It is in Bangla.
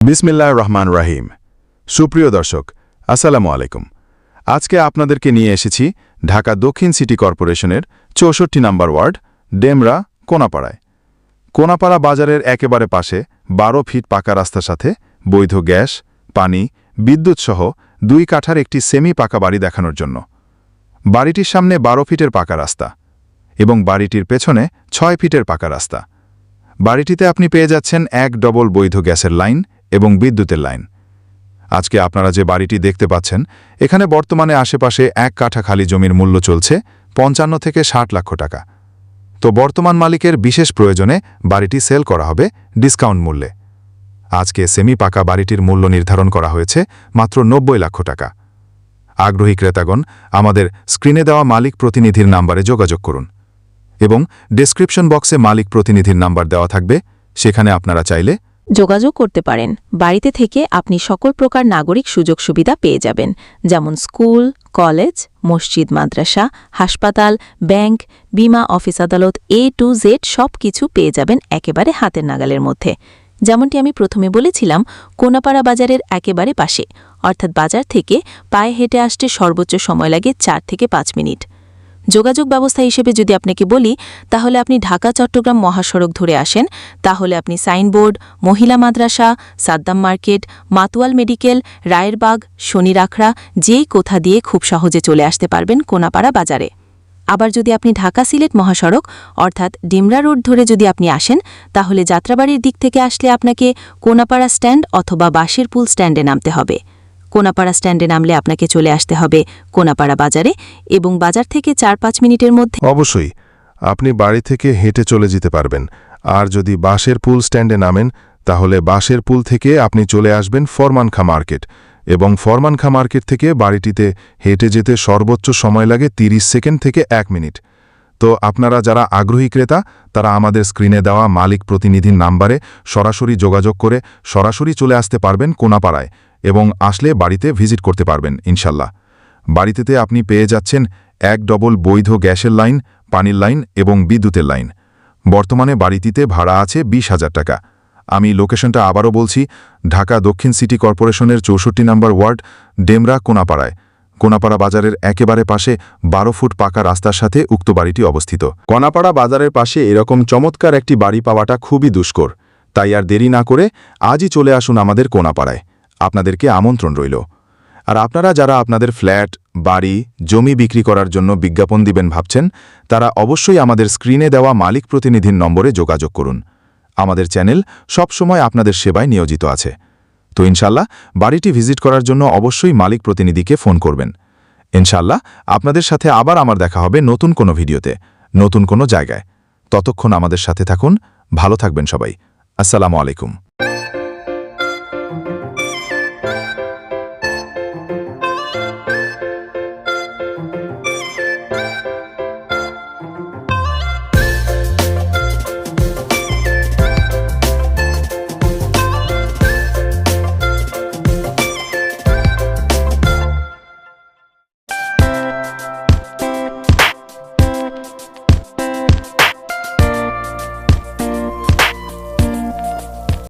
বিসমিল্লাহির রহমানির রহিম। সুপ্রিয় দর্শক, আসসালামু আলাইকুম। আজকে আপনাদেরকে নিয়ে এসেছি ঢাকা দক্ষিণ সিটি কর্পোরেশনের ৬৪ নম্বর ওয়ার্ড ডেমরা কোনাপাড়ায়। কোনাপাড়া বাজারের একেবারে পাশে ১২ ফিট পাকা রাস্তার সাথে বৈধ গ্যাস, পানি, বিদ্যুৎ সহ ২ কাঠার একটি সেমি পাকা বাড়ি দেখানোর জন্য। বাড়িটির সামনে ১২ ফিটের পাকা রাস্তা এবং বাড়িটির পেছনে ৬ ফিটের পাকা রাস্তা। বাড়িটিতে আপনি পেয়ে যাচ্ছেন এক ডবল বৈধ গ্যাসের লাইন এবং বিদ্যুতের লাইন। আজকে আপনারা যে বাড়িটি দেখতে পাচ্ছেন, এখানে বর্তমানে আশেপাশে ১ কাঠা খালি জমির মূল্য চলছে ৫৫ থেকে ৬০ লক্ষ টাকা। তো বর্তমান মালিকের বিশেষ প্রয়োজনে বাড়িটি সেল করা হবে ডিসকাউন্ট মূল্যে। আজকে সেমি পাকা বাড়িটির মূল্য নির্ধারণ করা হয়েছে মাত্র ৯০ লক্ষ টাকা। আগ্রহী ক্রেতাগণ আমাদের স্ক্রিনে দেওয়া মালিক প্রতিনিধির নাম্বারে যোগাযোগ করুন এবং ডেসক্রিপশন বক্সে মালিক প্রতিনিধির নাম্বার দেওয়া থাকবে, সেখানে আপনারা চাইলে যোগাযোগ করতে পারেন। বাড়িতে থেকে আপনি সকল প্রকার নাগরিক সুযোগ সুবিধা পেয়ে যাবেন, যেমন স্কুল, কলেজ, মসজিদ, মাদ্রাসা, হাসপাতাল, ব্যাংক, বীমা, অফিস, আদালত, A to Z সব কিছু পেয়ে যাবেন একেবারে হাতের নাগালের মধ্যে। যেমনটি আমি প্রথমে বলেছিলাম, কোনাপাড়া বাজারের একেবারে পাশে, অর্থাৎ বাজার থেকে পায়ে হেঁটে আসতে সর্বোচ্চ সময় লাগে ৪ থেকে ৫ মিনিট। যোগাযোগ ব্যবস্থা হিসেবে যদি আপনাকে বলি, তাহলে আপনি ঢাকা-চট্টগ্রাম মহাসড়ক ধরে আসেন, তাহলে আপনি সাইনবোর্ড, মহিলা মাদ্রাসা, সাদ্দাম মার্কেট, মাতোয়াল মেডিকেল, রায়েরবাগ, শনিরাখড়া যেই কোথা দিয়ে খুব সহজে চলে আসতে পারবেন কোনাপাড়া বাজারে। আবার যদি আপনি ঢাকা-সিলেট মহাসড়ক অর্থাৎ ডিমরা রোড ধরে যদি আপনি আসেন, তাহলে যাত্রাবাড়ির দিক থেকে আসলে আপনাকে কোনাপাড়া স্ট্যান্ড অথবা বাঁশের পুল স্ট্যান্ডে নামতে হবে। কোনাপাড়া স্ট্যান্ডে নামলে আপনাকে চলে আসতে হবে কোনাপাড়া বাজারে এবং বাজার থেকে ৪-৫ মিনিটের মধ্যে অবশ্যই আপনি বাড়ি থেকে হেঁটে চলে যেতে পারবেন। আর যদি বাঁশের পুল স্ট্যান্ডে নামেন, তাহলে বাঁশের পুল থেকে আপনি চলে আসবেন ফরমানখা মার্কেট এবং ফরমানখা মার্কেট থেকে বাড়িটিতে হেঁটে যেতে সর্বোচ্চ সময় লাগে ৩০ সেকেন্ড থেকে ১ মিনিট। তো আপনারা যারা আগ্রহী ক্রেতা, তারা আমাদের স্ক্রিনে দেওয়া মালিক প্রতিনিধির নাম্বারে সরাসরি যোগাযোগ করে সরাসরি চলে আসতে পারবেন কোনাপাড়ায় এবং আসলে বাড়িতে ভিজিট করতে পারবেন ইনশাল্লাহ। বাড়িতে আপনি পেয়ে যাচ্ছেন ১ ডবল বৈধ গ্যাসের লাইন, পানির লাইন এবং বিদ্যুতের লাইন। বর্তমানে বাড়িটিতে ভাড়া আছে ২০,০০০ টাকা। আমি লোকেশনটা আবারও বলছি, ঢাকা দক্ষিণ সিটি কর্পোরেশনের ৬৪ নম্বর ওয়ার্ড ডেমরা কোনাপাড়ায়। কোনাপাড়া বাজারের একেবারে পাশে ১২ ফুট পাকা রাস্তার সাথে উক্ত বাড়িটি অবস্থিত। কোনাপাড়া বাজারের পাশে এরকম চমৎকার একটি বাড়ি পাওয়াটা খুবই দুষ্কর। তাই আর দেরি না করে আজই চলে আসুন আমাদের কোনাপাড়ায়। আপনাদেরকে আমন্ত্রণ রইল। আর আপনারা যারা আপনাদের ফ্ল্যাট, বাড়ি, জমি বিক্রি করার জন্য বিজ্ঞাপন দিবেন ভাবছেন, তারা অবশ্যই আমাদের স্ক্রিনে দেওয়া মালিক প্রতিনিধির নম্বরে যোগাযোগ করুন। আমাদের চ্যানেল সবসময় আপনাদের সেবায় নিয়োজিত আছে। তো ইনশাল্লাহ বাড়িটি ভিজিট করার জন্য অবশ্যই মালিক প্রতিনিধিকে ফোন করবেন। ইনশাল্লাহ আপনাদের সাথে আবার আমার দেখা হবে নতুন কোনো ভিডিওতে, নতুন কোনো জায়গায়। ততক্ষণ আমাদের সাথে থাকুন। ভালো থাকবেন সবাই। আসসালামু আলাইকুম।